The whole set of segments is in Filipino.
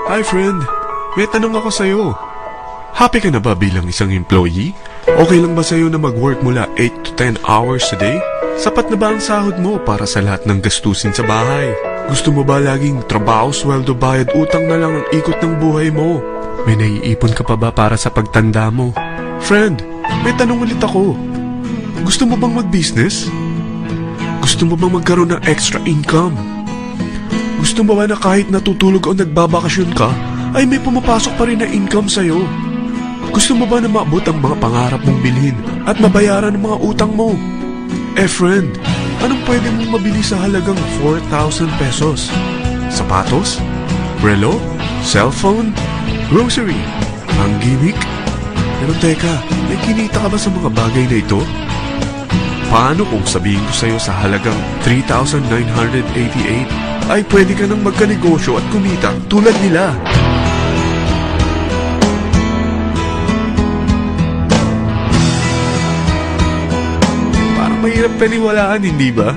Hi friend, may tanong ako sa'yo. Happy ka na ba bilang isang employee? Okay lang ba sa'yo na mag-work mula 8 to 10 hours a day? Sapat na ba ang sahod mo para sa lahat ng gastusin sa bahay? Gusto mo ba laging trabaho, sweldo, bayad, utang na lang ang ikot ng buhay mo? May naiipon ka pa ba para sa pagtanda mo? Friend, may tanong ulit ako. Gusto mo bang mag-business? Gusto mo bang magkaroon ng extra income? Gusto mo ba na kahit natutulog o nagbabakasyon ka, ay may pumapasok pa rin na income sa'yo? Gusto mo ba na maabot ang mga pangarap mong bilhin at mabayaran ang mga utang mo? Friend, anong pwede mong mabili sa halagang 4,000 pesos? Sapatos? Relo? Cellphone? Grocery? Ang gimmick? Pero teka, may kinita ka ba sa mga bagay na ito? Paano kung sabihin ko sa'yo sa halagang 3,988 ay pwede ka nang magkanegosyo at kumita tulad nila? Parang mahirap paniwalaan, hindi ba?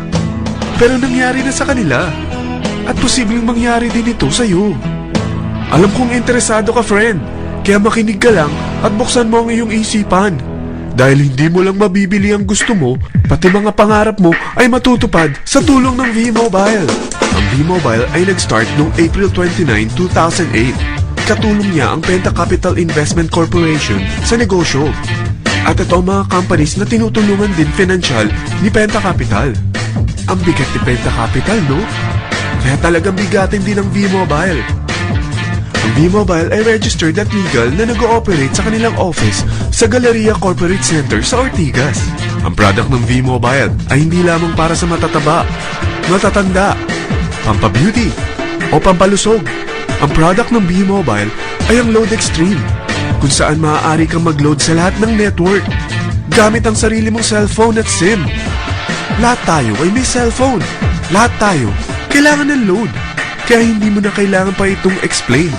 Pero nangyari na sa kanila. At posibleng mangyari din ito sa'yo. Alam kong interesado ka, friend. Kaya makinig ka lang at buksan mo ang iyong isipan. Dahil hindi mo lang mabibili ang gusto mo, pati mga pangarap mo ay matutupad sa tulong ng V-Mobile. Ang V-Mobile ay nag-start noong April 29, 2008. Katulong niya ang Penta Capital Investment Corporation sa negosyo. At ito ang mga companies na tinutulungan din financial ni Penta Capital. Ang bigat ni Penta Capital, no? Kaya talagang bigatin din ang V-Mobile. Ang V-Mobile ay registered at legal na nag-ooperate sa kanilang office sa Galleria Corporate Center sa Ortigas. Ang product ng V-Mobile ay hindi lamang para sa matataba, matatanda, pampabeauty, o pampalusog. Ang product ng V-Mobile ay ang Load Extreme, kung saan maaari kang mag-load sa lahat ng network gamit ang sarili mong cellphone at SIM. Lahat tayo ay may cellphone. Lahat tayo kailangan ng load. Kaya hindi mo na kailangan pa itong explain.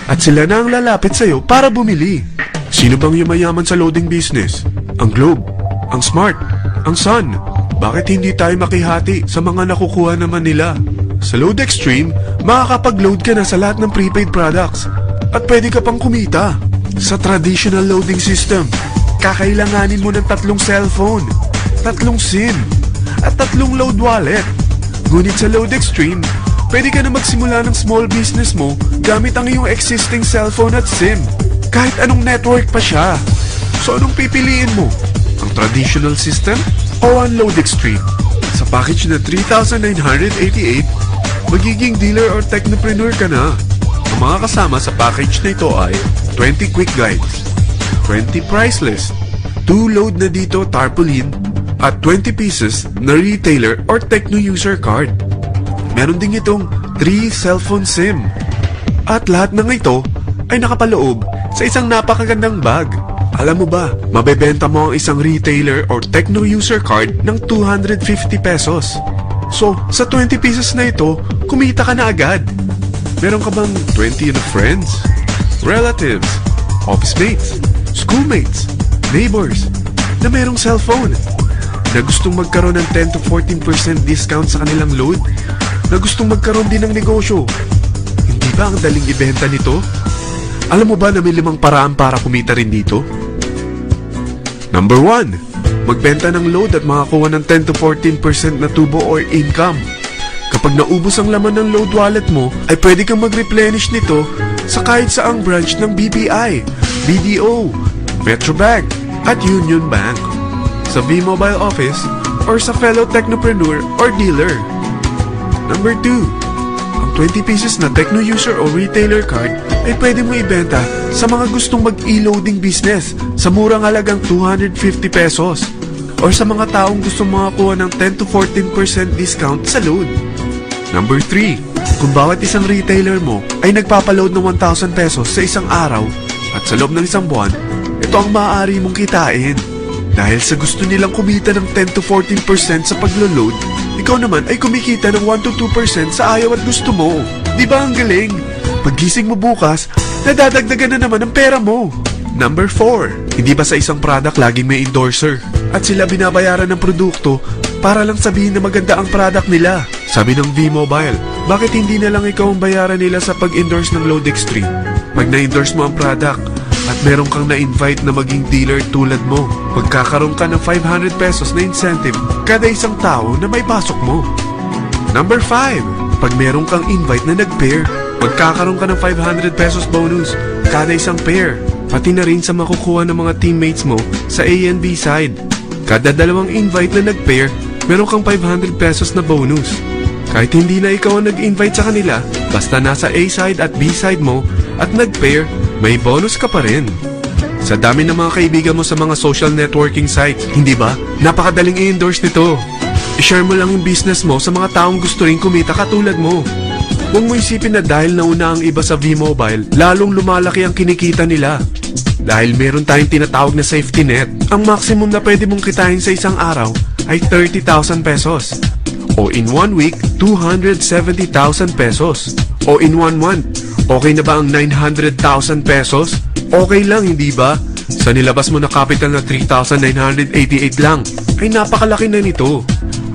At sila na ang lalapit sa'yo para bumili. Sino bang yumayaman sa loading business? Ang Globe, ang Smart, ang Sun. Bakit hindi tayo makihati sa mga nakukuha naman nila? Sa Load Extreme, makakapag-load ka na sa lahat ng prepaid products. At pwede ka pang kumita. Sa traditional loading system, kakailanganin mo ng 3 cellphone, 3 SIM, at 3 load wallet. Ngunit sa Load Extreme, pwede ka na magsimula ng small business mo gamit ang iyong existing cellphone at SIM. Kahit anong network pa siya. So anong pipiliin mo? Ang traditional system o ang Load Extreme? Sa package na 3,988, magiging dealer or technopreneur ka na. Ang mga kasama sa package na ito ay 20 quick guides, 20 price list, 2 load na dito tarpaulin, at 20 pieces na retailer or techno user card. Meron din itong 3 cellphone SIM. At lahat ng ito ay nakapaloob sa isang napakagandang bag. Alam mo ba, mabebenta mo ang isang retailer or techno user card ng 250 pesos. So, sa 20 pieces na ito, kumita ka na agad. Meron ka bang 20 na friends, relatives, office mates, schoolmates, neighbors na merong cellphone? Na gustong magkaroon ng 10 to 14% discount sa kanilang load? Na gustong magkaroon din ng negosyo? Hindi ba ang daling ibenta nito? Alam mo ba na may 5 paraan para kumita rin dito? Number 1, magbenta ng load at makakuha ng 10 to 14% na tubo or income. Kapag naubos ang laman ng load wallet mo, ay pwede kang mag-replenish nito sa kahit saang branch ng BPI, BDO, Metrobank, at Union Bank, sa V-Mobile office, or sa fellow technopreneur or dealer. Number 2, ang 20 pieces na techno user o retailer card ay pwede mo ibenta sa mga gustong mag-e-loading business sa murang halagang 250 pesos or sa mga taong gustong makakuha ng 10 to 14% discount sa load. Number 3, kung bawat isang retailer mo ay nagpapaload ng 1,000 pesos sa isang araw at sa loob ng isang buwan, ito ang maaari mong kitain. Dahil sa gusto nilang kumita ng 10 to 14% sa paglo-load, ikaw naman ay kumikita ng 1 to 2% sa ayaw at gusto mo. Di ba ang galing? Paggising mo bukas, nadadagdagan na naman ang pera mo. Number 4, hindi ba sa isang product laging may endorser? At sila binabayaran ng produkto para lang sabihin na maganda ang product nila. Sabi ng V-Mobile, Bakit hindi na lang ikaw ang bayaran nila sa pag-endorse ng Load Extreme? Pag na-endorse mo ang product at meron kang na-invite na maging dealer tulad mo, magkakaroon ka ng 500 pesos na incentive kada isang tao na may pasok mo. Number 5, pag meron kang invite na nag-pair, magkakaroon ka ng 500 pesos bonus kada isang pair, pati na rin sa makukuha ng mga teammates mo sa A and B side. Kada dalawang invite na nag-pair, meron kang 500 pesos na bonus. Kahit hindi na ikaw ang nag-invite sa kanila, basta nasa A side at B side mo at nag-pair, may bonus ka pa rin. Sa dami ng mga kaibigan mo sa mga social networking sites, hindi ba? Napakadaling i-endorse nito. I-share mo lang yung business mo sa mga taong gusto rin kumita katulad mo. Huwag mo isipin na dahil nauna ang iba sa V-Mobile, lalong lumalaki ang kinikita nila. Dahil meron tayong tinatawag na safety net, ang maximum na pwede mong kitain sa isang araw ay 30,000 pesos. O in 1 week, 270,000 pesos. O in 1 month, okay na ba ang 900,000 pesos? Okay lang, hindi ba? Sa nilabas mo na capital na 3,988 lang, ay napakalaki na nito.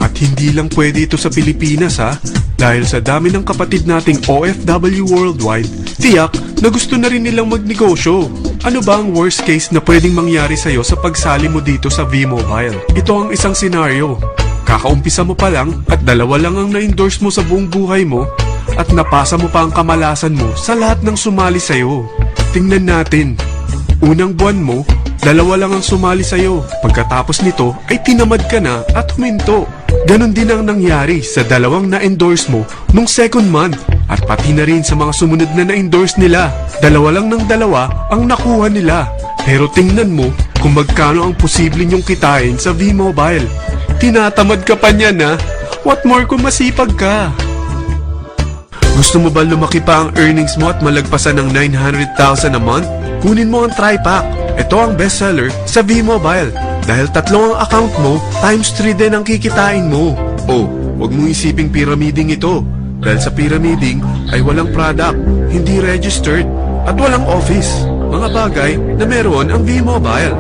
At hindi lang pwede ito sa Pilipinas ha, dahil sa dami ng kapatid nating OFW worldwide, tiyak na gusto na rin nilang magnegosyo. Ano ba ang worst case na pwedeng mangyari sa'yo sa pagsali mo dito sa V-Mobile? Ito ang isang senaryo. Kakaumpisa mo pa lang at dalawa lang ang na-endorse mo sa buong buhay mo at napasa mo pa ang kamalasan mo sa lahat ng sumali sa'yo. Tingnan natin. Unang buwan mo, dalawa lang ang sumali sa'yo. Pagkatapos nito ay tinamad ka na at huminto. Ganon din ang nangyari sa dalawang na-endorse mo nung second month at pati na rin sa mga sumunod na na-endorse nila. Dalawa lang ng dalawa ang nakuha nila. Pero tingnan mo kung magkano ang posible nyong kitain sa V-Mobile. Tinatamad ka pa niyan ha? What more kung masipag ka? Gusto mo ba lumaki pa ang earnings mo at malagpasan ng 900,000 a month? Kunin mo ang TriPack. Ito ang bestseller sa V-Mobile. Dahil 3 ang account mo, times 3 din ang kikitain mo. Oh, huwag mong isiping pyramiding ito. Dahil sa pyramiding ay walang product, hindi registered, at walang office. Mga bagay na meron ang V-Mobile.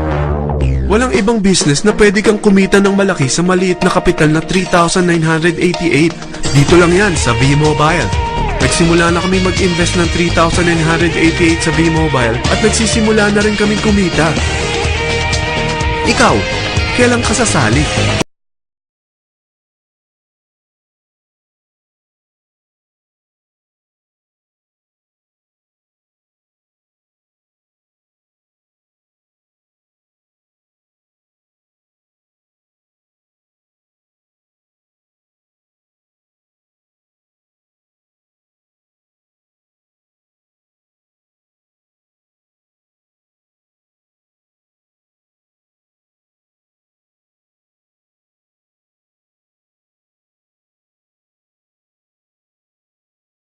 Walang ibang business na pwede kang kumita ng malaki sa maliit na kapital na 3,988. Dito lang yan sa V-Mobile. Nagsimula na kami mag-invest ng 3,988 sa V-Mobile at nagsisimula na rin kaming kumita. Ikaw, kailan ka sasali?